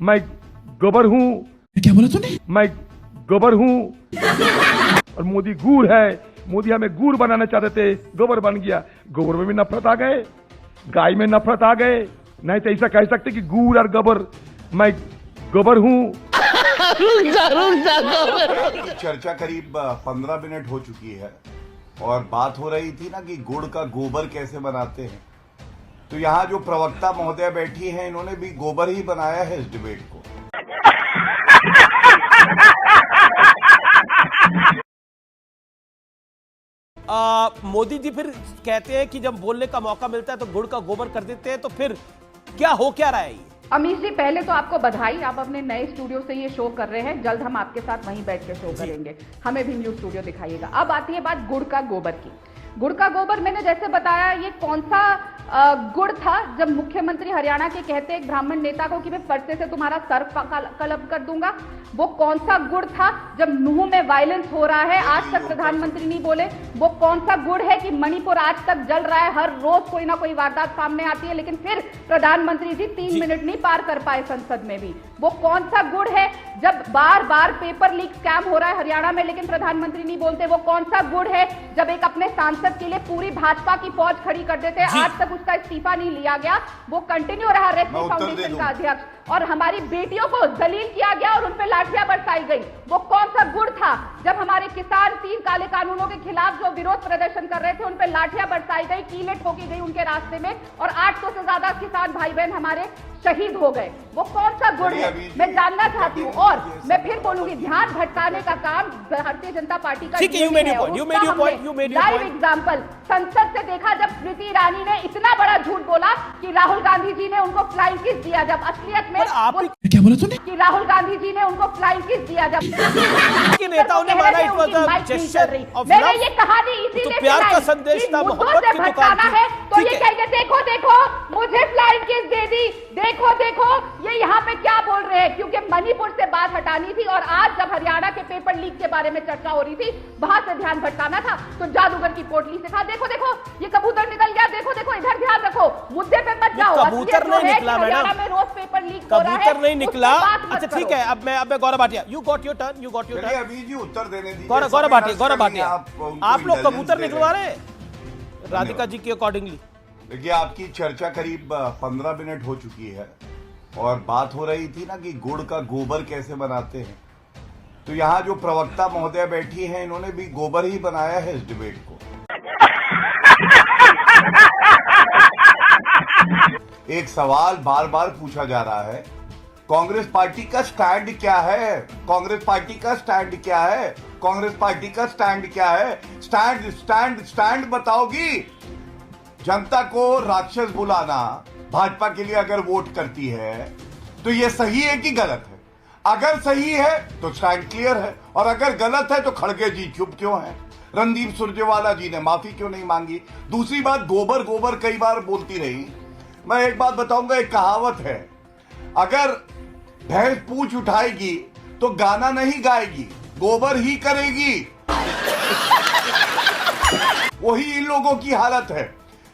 मैं गोबर हूँ। क्या बोला तूने? मैं गोबर हूँ और मोदी गुड़ है। मोदी हमें गुड़ बनाना चाहते थे, गोबर बन गया। गोबर में भी नफरत आ गए, गाय में नफरत आ गए। नहीं तो ऐसा कह सकते कि गुड़ और गोबर, मैं गोबर हूँ। चर्चा करीब 15 मिनट हो चुकी है और बात हो रही थी ना कि गुड़ का गोबर कैसे बनाते हैं। तो यहाँ जो प्रवक्ता महोदय बैठी हैं, इन्होंने भी गोबर ही बनाया है इस डिबेट को। मोदी जी फिर कहते हैं कि जब बोलने का मौका मिलता है तो गुड़ का गोबर कर देते हैं, तो फिर क्या हो क्या रहा है ये? अमीश जी, पहले तो आपको बधाई, आप अपने नए स्टूडियो से ये शो कर रहे हैं। जल्द हम आपके साथ वहीं बैठ के शो करेंगे, हमें भी न्यू स्टूडियो दिखाइएगा। अब आती है बात गुड़ का गोबर की। गुड़ का गोबर, मैंने जैसे बताया, ये कौन सा गुड़ था जब मुख्यमंत्री हरियाणा के कहते एक ब्राह्मण नेता को कि मैं फरसे से तुम्हारा सर कलम कर दूंगा। वो कौन सा गुड़ था जब नूह में वायलेंस हो रहा है, आज तक प्रधानमंत्री नहीं बोले। वो कौन सा गुड़ है कि मणिपुर आज तक जल रहा है, हर रोज कोई ना कोई वारदात सामने आती है, लेकिन फिर प्रधानमंत्री जी 3 मिनट नहीं पार कर पाए संसद में भी। वो कौन सा गुड़ है जब बार बार पेपर लीक स्कैम हो रहा है हरियाणा में, लेकिन प्रधानमंत्री नहीं बोलते। वो कौन सा गुड़ है जब एक अपने सांसद के लिए पूरी भाजपा की फौज खड़ी कर देते हैं, आज तक उसका इस्तीफा नहीं लिया गया, वो कंटिन्यू रहा रेड्डी फाउंडेशन का अध्यक्ष, और हमारी बेटियों को जलील किया गया और उन पर लाठियां बरसाई गई। वो कौन सा गुड़ था जब हमारे किसान 3 काले कानूनों के खिलाफ जो विरोध प्रदर्शन कर रहे थे, उन पर लाठियां बरसाई गई, कीलें ठोकी गई उनके रास्ते में, और 800 से ज्यादा किसान भाई बहन हमारे शहीद हो गए। वो कौन सा गुड़ है, मैं जानना चाहती हूँ। और मैं फिर बोलूंगी, ध्यान भटकाने का काम भारतीय जनता पार्टी का लाइव एग्जाम्पल संसद से देखा जब स्मृति ईरानी ने इतना बड़ा झूठ बोला कि राहुल गांधी जी ने उनको फ्लाइंग किस दिया, जब असलियत में क्या बोला तूने? कि राहुल गांधी जी ने उनको फ्लाइंग किस दिया, जब नेताओं ने माना it was a gesture of love. मैंने ये कहानी इसीलिए तो प्यार का संदेश था, मोहब्बत की दुकान थी। है तो ये कहेंगे देखो देखो मुझे फ्लाइंग किस दे दी, देखो देखो ये यहाँ पे क्या बोल रहे हैं, क्योंकि मणिपुर से बात हटानी थी। और आज जब हरियाणा के पेपर लीक के बारे में चर्चा हो रही थी, वहां से ध्यान भटकाना था, तो जादूगर की पोटली से कहा देखो देखो ये कबूतर निकल गया, देखो देखो इधर ध्यान रखो, मुद्दे पे मत जाओ। कबूतर नहीं निकला मैडम, में रोज पेपर लीक हो रहा है, कबूतर नहीं निकला। अच्छा ठीक है, अब मैं Gaurav Bhatia, you got your turn, you got your turn. अभी जी उत्तर देने दीजिए। गौरव भाटिया, आप लोग कबूतर निकलवा रहे हैं राधिका जी के अकॉर्डिंगली। देखिए, आपकी चर्चा करीब 15 मिनट हो चुकी है और बात हो रही थी ना कि गुड़ का गोबर कैसे बनाते हैं। तो यहाँ जो प्रवक्ता महोदय बैठी हैं, इन्होंने भी गोबर ही बनाया है इस डिबेट को। एक सवाल बार बार पूछा जा रहा है, कांग्रेस पार्टी का स्टैंड क्या है? कांग्रेस पार्टी का स्टैंड क्या है? कांग्रेस पार्टी का स्टैंड क्या है? स्टैंड स्टैंड स्टैंड बताओगी? जनता को राक्षस बुलाना भाजपा के लिए अगर वोट करती है तो ये सही है कि गलत है? अगर सही है तो स्टैंड क्लियर है, और अगर गलत है तो खड़गे जी चुप क्यों है? रणदीप सुरजेवाला जी ने माफी क्यों नहीं मांगी? दूसरी बात, गोबर गोबर कई बार बोलती रही। मैं एक बात बताऊंगा, एक कहावत है, अगर भैंस पूंछ उठाएगी तो गाना नहीं गाएगी, गोबर ही करेगी। वही इन लोगों की हालत है,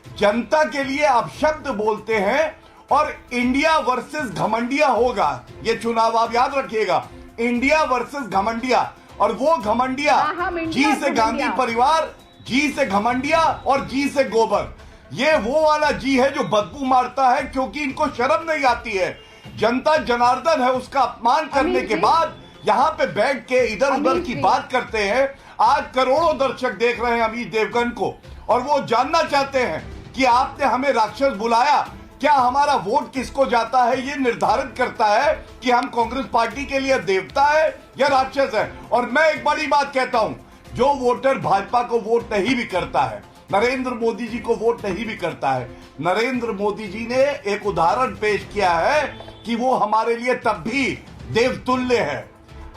जनता के लिए अपशब्द बोलते हैं और इंडिया वर्सेस घमंडिया होगा ये चुनाव, आप याद रखिएगा, इंडिया वर्सेस घमंडिया। और वो घमंडिया जी से गांधी परिवार, जी से घमंडिया और जी से गोबर। ये वो वाला जी है जो बदबू मारता है क्योंकि इनको शर्म नहीं आती है। जनता जनार्दन है, उसका अपमान करने के बाद यहाँ पे बैठ के इधर उधर की बात करते हैं। आज करोड़ों दर्शक देख रहे हैं अमित देवगन को, और वो जानना चाहते हैं कि आपने हमें राक्षस बुलाया। क्या हमारा वोट किसको जाता है ये निर्धारित करता है कि हम कांग्रेस पार्टी के लिए देवता है या राक्षस है। और मैं एक बड़ी बात कहता हूं, जो वोटर भाजपा को वोट नहीं भी करता है, नरेंद्र मोदी जी को वोट नहीं भी करता है, नरेंद्र मोदी जी ने एक उदाहरण पेश किया है कि वो हमारे लिए तब भी देवतुल्य है।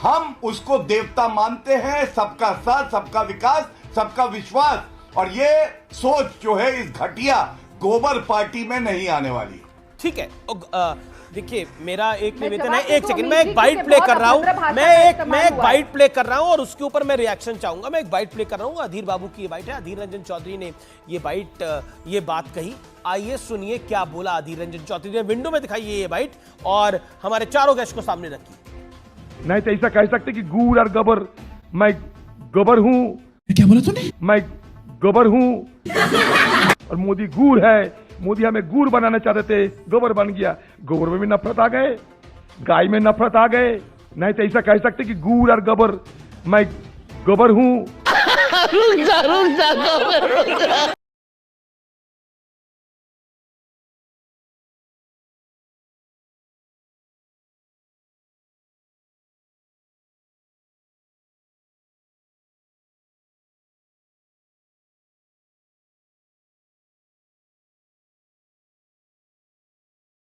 हम उसको देवता मानते हैं, सबका साथ, सबका विकास, सबका विश्वास। और ये सोच जो है इस घटिया गोबर पार्टी में नहीं आने वाली। ठीक है, देखिए मेरा एक मैं निवेदन है, जवाब एक दूं सेकंड, अमित मैं जी, एक बाइट क्योंकि प्ले बहुत कर रहा हूँ, अभद्र भाषा मैं का एक इस्तेमाल हुआ है। बाइट प्ले कर रहा हूँ और उसके ऊपर मैं रिएक्शन चाहूंगा। मैं एक बाइट प्ले कर रहा हूँ, अधीर बाबू की ये बाइट है, अधीर रंजन चौधरी ने ये बात कही। आइए सुनिए क्या बोला अधीर रंजन चौधरी ने। विंडो में दिखाइए ये बाइट और हमारे चारों गेस्ट को सामने रखिए। नहीं तो ऐसा कह सकते कि गुड़ और गोबर, मैं गोबर हूं, क्या बोला तूने? मैं गोबर हूं और मोदी गुड़ है। मोदी हमें गुड़ बनाना चाहते थे, गोबर बन गया। गोबर में भी नफरत आ गए, गाय में नफरत आ गए। नहीं तो ऐसा कह सकते कि गुड़ और गोबर, मैं गोबर हूं।